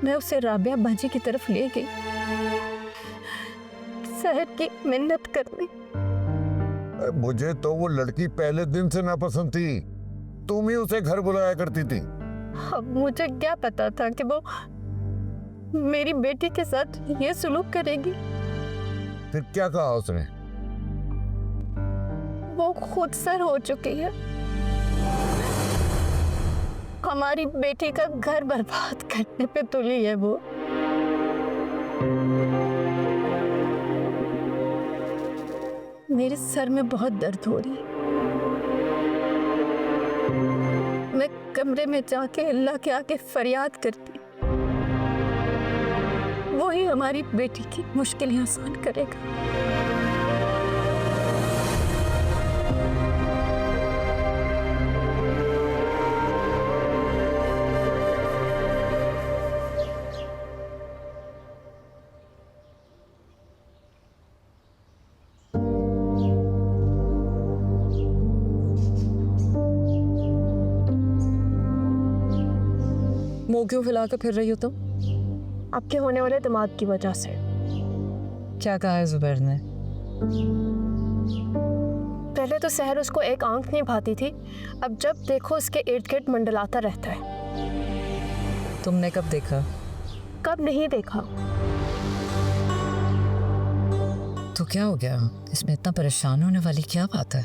मैं उसे राबिया बाजी की तरफ ले गई, सहर की मिन्नत करने। मुझे तो वो लड़की पहले दिन से नापसंद थी, तुम ही उसे घर बुलाया करती थी। अब मुझे क्या पता था कि वो मेरी बेटी के साथ ये सुलूक करेगी। फिर क्या कहा उसने? वो खुद सर हो चुकी है, हमारी बेटी का घर बर्बाद करने पे तुली है वो। मेरे सर में बहुत दर्द हो रही है। मैं कमरे में जाके अल्लाह के आगे फरियाद करती, वो ही हमारी बेटी की मुश्किलें आसान करेगा। मुंह क्यों फैला कर फिर रही हो तुम? आपके होने वाले दिमाग की वजह से। क्या कहा है जुबैर ने? पहले तो सहर उसको एक आंख नहीं भाती थी, अब जब देखो उसके इर्द गिर्द मंडलाता रहता है। तुमने कब देखा? कब नहीं देखा। तो क्या हो गया? इसमें इतना परेशान होने वाली क्या बात है?